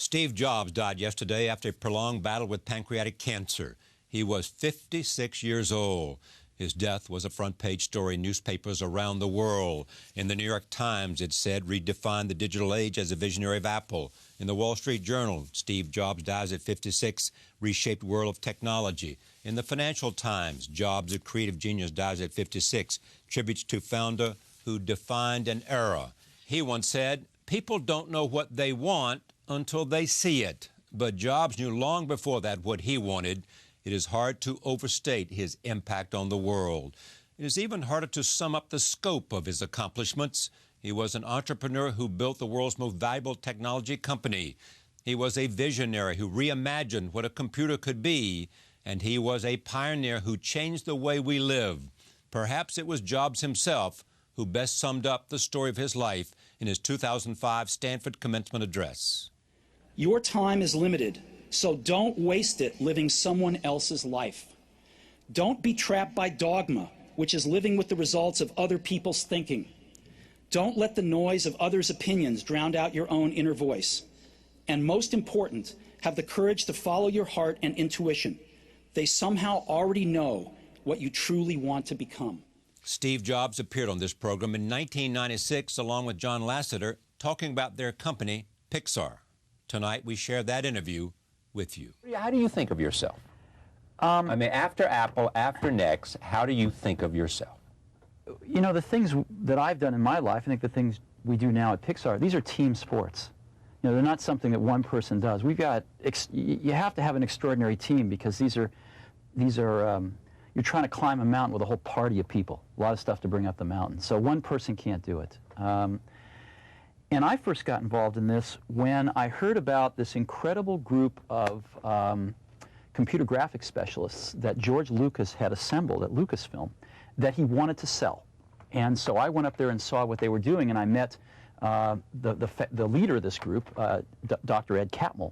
Steve Jobs died yesterday after a prolonged battle with pancreatic cancer. He was 56 years old. His death was a front-page story in newspapers around the world. In the New York Times, it said, redefined the digital age as a visionary of Apple. In the Wall Street Journal, Steve Jobs dies at 56, reshaped world of technology. In the Financial Times, Jobs, a creative genius, dies at 56, tributes to founder who defined an era. He once said, people don't know what they want until they see it. But Jobs knew long before that what he wanted. It is hard to overstate his impact on the world. It is even harder to sum up the scope of his accomplishments. He was an entrepreneur who built the world's most valuable technology company. He was a visionary who reimagined what a computer could be. And he was a pioneer who changed the way we live. Perhaps it was Jobs himself who best summed up the story of his life in his 2005 Stanford commencement address. Your time is limited, so don't waste it living someone else's life. Don't be trapped by dogma, which is living with the results of other people's thinking. Don't let the noise of others' opinions drown out your own inner voice. And most important, have the courage to follow your heart and intuition. They somehow already know what you truly want to become. Steve Jobs appeared on this program in 1996 along with John Lasseter, talking about their company, Pixar. Tonight, we share that interview with you. How do you think of yourself? I mean, after Apple, after Next, how do you think of yourself? You know, the things that I've done in my life, I think the things we do now at Pixar, these are team sports. You know, they're not something that one person does. We've got, you have to have an extraordinary team because these are you're trying to climb a mountain with a whole party of people, a lot of stuff to bring up the mountain. So one person can't do it. And I first got involved in this when I heard about this incredible group of computer graphics specialists that George Lucas had assembled at Lucasfilm that he wanted to sell. And so I went up there and saw what they were doing, and I met the leader of this group, Dr. Ed Catmull.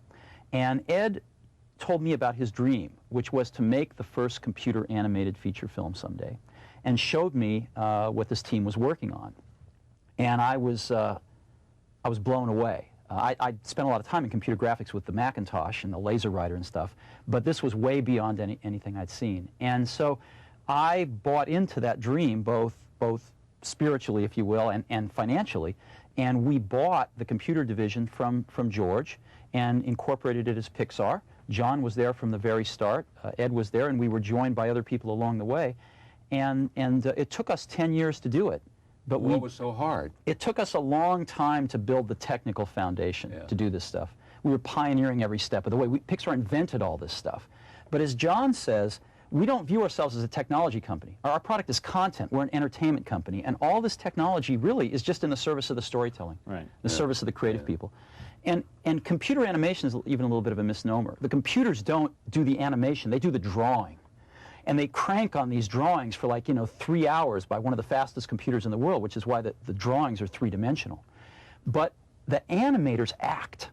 And Ed told me about his dream, which was to make the first computer animated feature film someday, and showed me what this team was working on. And I was blown away. I spent a lot of time in computer graphics with the Macintosh and the Laser Writer and stuff, but this was way beyond anything I'd seen. And so I bought into that dream, both spiritually, if you will, and financially, and we bought the computer division from George and incorporated it as Pixar. John was there from the very start, Ed was there, and we were joined by other people along the way. And it took us 10 years to do it. But what was so hard? It took us a long time to build the technical foundation to do this stuff. We were pioneering every step of the way. Pixar invented all this stuff. But as John says, we don't view ourselves as a technology company. Our product is content. We're an entertainment company. And all this technology really is just in the service of the storytelling, the service of the creative people. And computer animation is even a little bit of a misnomer. The computers don't do the animation. They do the drawing. And they crank on these drawings for, like, 3 hours by one of the fastest computers in the world, which is why the drawings are three-dimensional. But the animators act.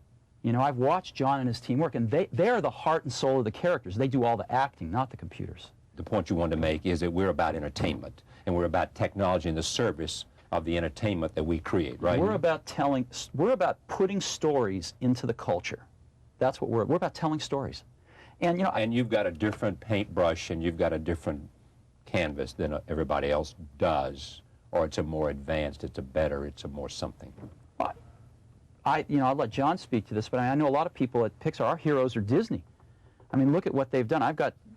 I've watched John and his team work, and they are the heart and soul of the characters. They do all the acting, not the computers. The point you wanted to make is that we're about entertainment, and we're about technology in the service of the entertainment that we create, right? We're about putting stories into the culture. That's what we're about, telling stories. And, and you've got a different paintbrush and you've got a different canvas than everybody else does, or it's a more advanced, it's a better, it's a more something. I'll let John speak to this, but I know a lot of people at Pixar, our heroes are Disney. I mean, look at what they've done.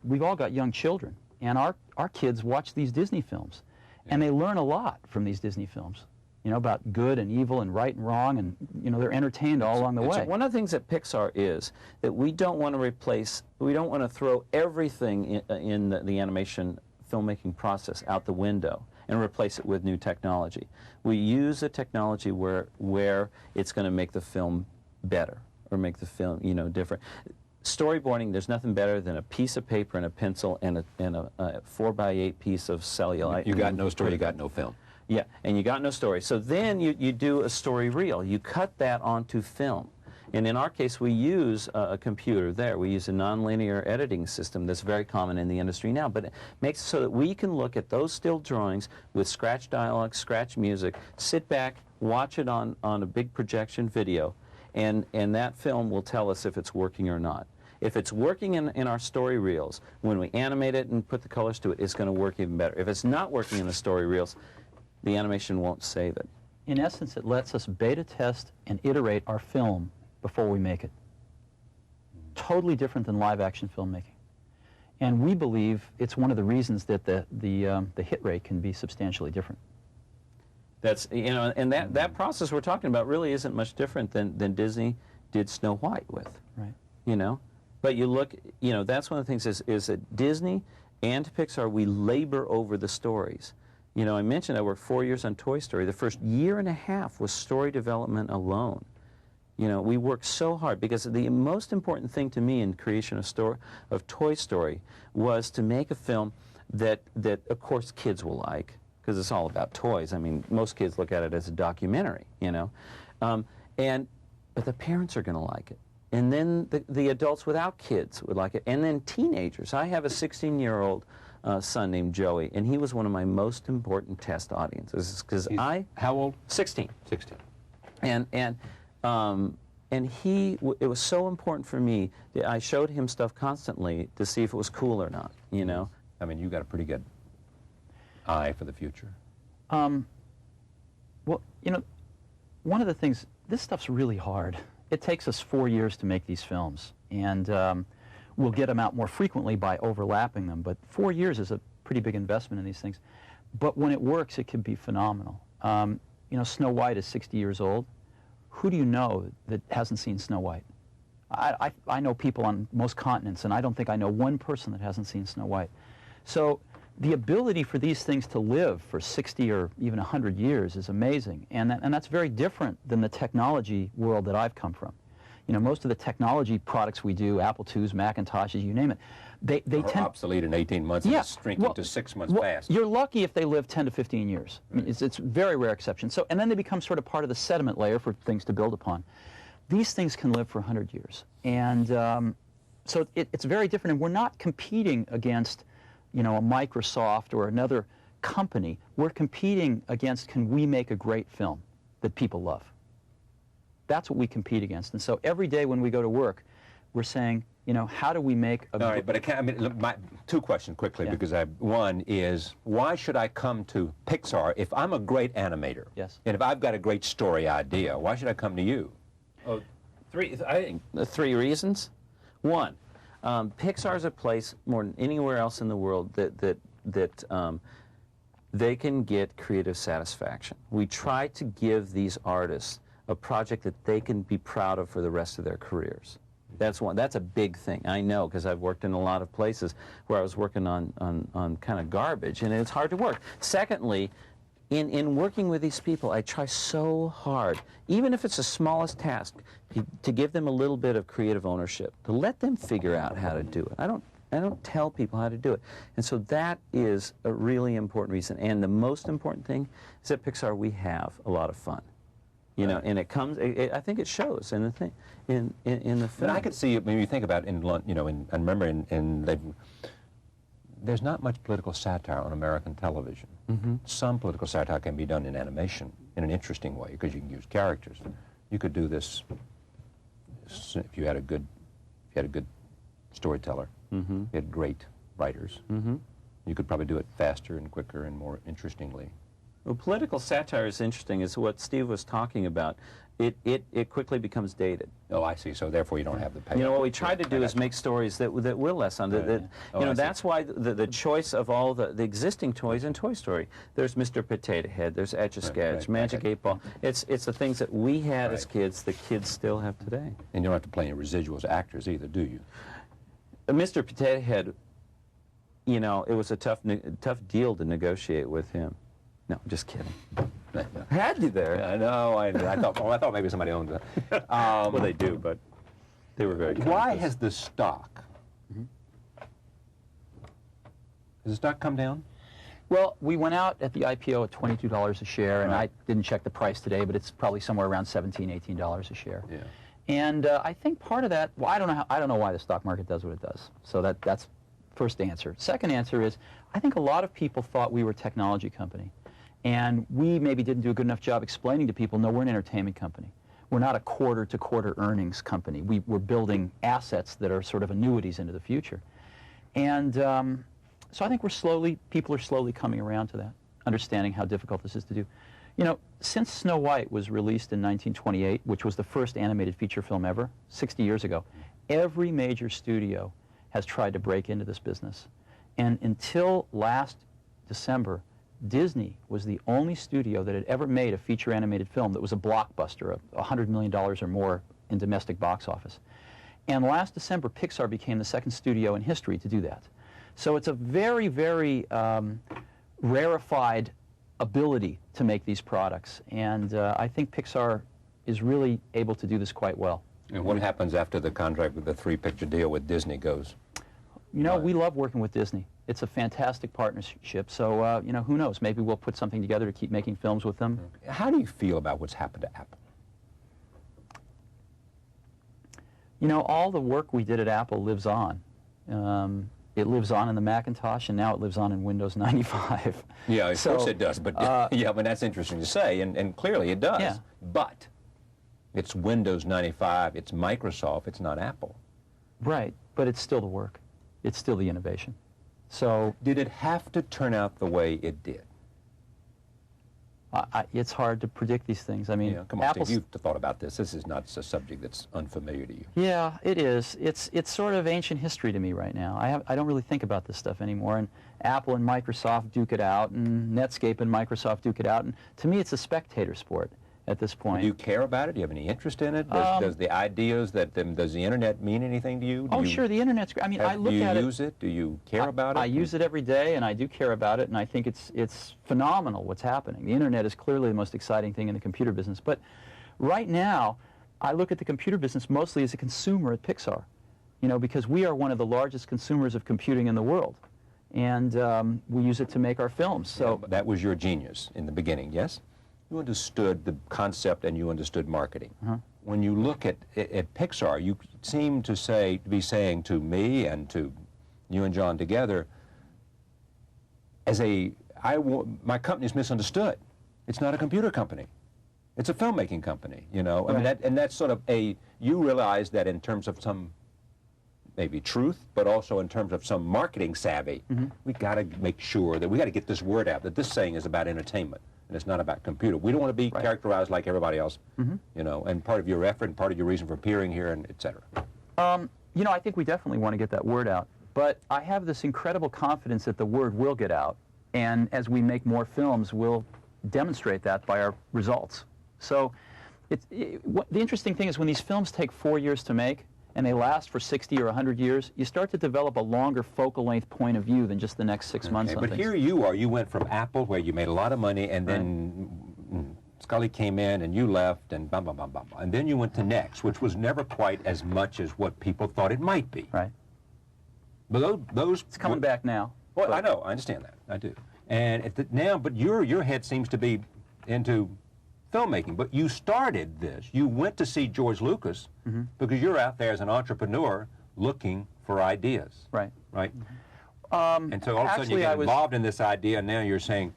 We've all got young children, and our kids watch these Disney films, and they learn a lot from these Disney films. About good and evil and right and wrong, and, they're entertained all along the way. One of the things that Pixar is that we don't want to throw everything in the animation filmmaking process out the window and replace it with new technology. We use the technology where it's going to make the film better or make the film, different. Storyboarding, there's nothing better than a piece of paper and a pencil and a 4x8 piece of cellulite. You got no story, you got no film. Yeah, and you got no story. So then you do a story reel. You cut that onto film. And in our case, we use a computer there. We use a nonlinear editing system that's very common in the industry now. But it makes it so that we can look at those still drawings with scratch dialogue, scratch music, sit back, watch it on a big projection video, and that film will tell us if it's working or not. If it's working in our story reels, when we animate it and put the colors to it, it's going to work even better. If it's not working in the story reels, the animation won't save it. In essence, it lets us beta test and iterate our film before we make it. Totally different than live-action filmmaking. And we believe it's one of the reasons that the hit rate can be substantially different. That's, you know, and that process we're talking about really isn't much different than Disney did Snow White with. Right. You know? But you look, you know, that's one of the things is that Disney and Pixar, we labor over the stories. You know, I mentioned I worked 4 years on Toy Story. The first year and a half was story development alone. You know, we worked so hard because the most important thing to me in creation of Toy Story was to make a film that of course kids will like, because it's all about toys. I mean, most kids look at it as a documentary, you know. But the parents are going to like it. And then the adults without kids would like it. And then teenagers. I have a 16-year-old son named Joey, and he was one of my most important test audiences. Because How old? 16. 16. And it was so important for me that I showed him stuff constantly to see if it was cool or not, you know. I mean, you got a pretty good eye for the future. Well, you know, one of the things, this stuff's really hard. It takes us 4 years to make these films, and we'll get them out more frequently by overlapping them, but 4 years is a pretty big investment in these things. But when it works, it can be phenomenal. You know, Snow White is 60 years old. Who do you know that hasn't seen Snow White? I know people on most continents, and I don't think I know one person that hasn't seen Snow White. So the ability for these things to live for 60 or even 100 years is amazing, and that's very different than the technology world that I've come from. You know, most of the technology products we do, Apple IIs, Macintoshes, you name it, they tend obsolete in 18 months and it's shrinking to 6 months fast. You're lucky if they live 10 to 15 years. I mean, it's a very rare exception. So, and then they become sort of part of the sediment layer for things to build upon. These things can live for 100 years, and so it's very different. And we're not competing against, you know, a Microsoft or another company. We're competing against, can we make a great film that people love? That's what we compete against. And so every day when we go to work, we're saying, you know, how do we make a... All right, but I mean, look, two questions quickly, Yeah. because one is, why should I come to Pixar if I'm a great animator? Yes. And if I've got a great story idea, why should I come to you? Oh, I think the 3 reasons. One, Pixar is a place more than anywhere else in the world that they can get creative satisfaction. We try to give these artists a project that they can be proud of for the rest of their careers. That's one. That's a big thing. I know, because I've worked in a lot of places where I was working on kind of garbage, and it's hard to work. Secondly, in working with these people, I try so hard, even if it's the smallest task, to give them a little bit of creative ownership, to let them figure out how to do it. I don't tell people how to do it. And so that is a really important reason. And the most important thing is at Pixar we have a lot of fun. You know, and it comes. I think it shows in the thing, in the film. But I could see it when you think about I remember there's not much political satire on American television. Mm-hmm. Some political satire can be done in animation in an interesting way because you can use characters. You could do this if you had a good storyteller. Mm-hmm. You had great writers. Mm-hmm. You could probably do it faster and quicker and more interestingly. Well, political satire is interesting. Is what Steve was talking about. It quickly becomes dated. Oh, I see. So therefore, you don't have the payoff. You know, what we try to do is make stories that will lessen. That's why the choice of all the existing toys in Toy Story. There's Mr. Potato Head. There's Etch-a-Sketch, Magic 8 Ball. It's the things that we had as kids. The kids still have today. And you don't have to play any residuals actors either, do you? Mr. Potato Head. You know, it was a tough deal to negotiate with him. No, just kidding. Had you there? I know. I thought maybe somebody owned it. Well, they do, but they were very. Why has the stock? Mm-hmm. Has the stock come down? Well, we went out at the IPO at $22 a share, and I didn't check the price today, but it's probably somewhere around $17, $18 a share. Yeah. And I think part of that, well, I don't know why the stock market does what it does. So that's first answer. Second answer is, I think a lot of people thought we were a technology company. And we maybe didn't do a good enough job explaining to people, no, we're an entertainment company. We're not a quarter-to-quarter earnings company. We're building assets that are sort of annuities into the future. And so I think people are slowly coming around to that, understanding how difficult this is to do. You know, since Snow White was released in 1928, which was the first animated feature film ever, 60 years ago, every major studio has tried to break into this business. And until last December, Disney was the only studio that had ever made a feature animated film that was a blockbuster, $100 million or more in domestic box office. And last December, Pixar became the second studio in history to do that. So it's a very, very rarefied ability to make these products. And I think Pixar is really able to do this quite well. And what happens after the contract with the 3-picture deal with Disney goes? You know, we love working with Disney. It's a fantastic partnership. So, you know, who knows? Maybe we'll put something together to keep making films with them. How do you feel about what's happened to Apple? You know, all the work we did at Apple lives on. It lives on in the Macintosh, and now it lives on in Windows 95. Yeah, of course it does. But yeah, but that's interesting to say, and clearly it does. Yeah. But it's Windows 95, it's Microsoft, it's not Apple. Right, but it's still the work. It's still the innovation. So did it have to turn out the way it did? it's hard to predict these things. I mean, yeah, come on, Steve, you've thought about this. This is not a subject that's unfamiliar to you. Yeah, it is. It's sort of ancient history to me right now. I don't really think about this stuff anymore. And Apple and Microsoft duke it out, and Netscape and Microsoft duke it out. And to me, it's a spectator sport at this point. Do you care about it? Do you have any interest in it? Does the ideas that does the internet mean anything to you? Sure, the internet's great. I mean, I look at it. Do you use it? Do you care about it? I use it every day, and I do care about it, and I think it's phenomenal what's happening. The internet is clearly the most exciting thing in the computer business. But right now, I look at the computer business mostly as a consumer at Pixar, you know, because we are one of the largest consumers of computing in the world, and we use it to make our films. So yeah, that was your genius in the beginning, yes? You understood the concept and you understood marketing. When you look at Pixar, you seem to be saying to me and to you and John together, my company's misunderstood. It's not a computer company. It's a filmmaking company, you know. Right. I mean, and that's sort of you realize that in terms of some maybe truth, but also in terms of some marketing savvy, we got to make sure that we got to get this word out that this thing is about entertainment. And it's not about computer. We don't want to be characterized like everybody else, you know, and part of your effort and part of your reason for appearing here, and et cetera. You know, I think we definitely want to get that word out. But I have this incredible confidence that the word will get out. And as we make more films, we'll demonstrate that by our results. So the interesting thing is when these films take 4 years to make, and they last for 60 or 100 years, you start to develop a longer focal length point of view than just the next 6 months on but things. here you are. You went from Apple, where you made a lot of money, and then Scully came in, and you left, and bum, bum, bum, bum. And then you went to Next, which was never quite as much as what people thought it might be. Right. But those... It's coming back now. Well, I know. I understand that. I do. And but your head seems to be into filmmaking, but you started this. You went to see George Lucas because you're out there as an entrepreneur looking for ideas. Right. Right? And so all of a sudden you get involved in this idea, and now you're saying,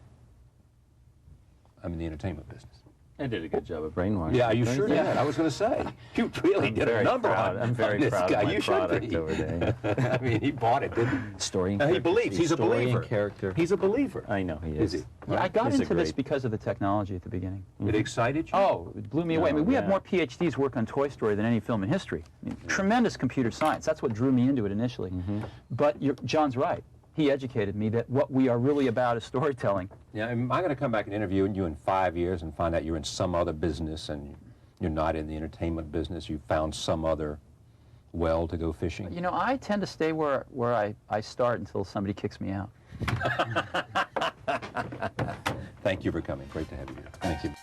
I'm in the entertainment business. I did a good job of brainwashing. Yeah, you sure did. I was going to say, you really did a number on this guy. You should be. Over there. I mean, he bought it, didn't he? Story and he character. believes. He's a Story believer. And character. He's a believer. I know he is. Is he? Yeah, I got He's into this great- because of the technology at the beginning. It excited you? Oh, it blew me away. I mean, we had yeah. more PhDs work on Toy Story than any film in history. I mean, tremendous computer science. That's what drew me into it initially. But John's right. He educated me that what we are really about is storytelling. Yeah, I'm going to come back and interview you in 5 years and find out you're in some other business and you're not in the entertainment business. You found some other well to go fishing. You know, I tend to stay where I start until somebody kicks me out. Thank you for coming. Great to have you here. Thank you.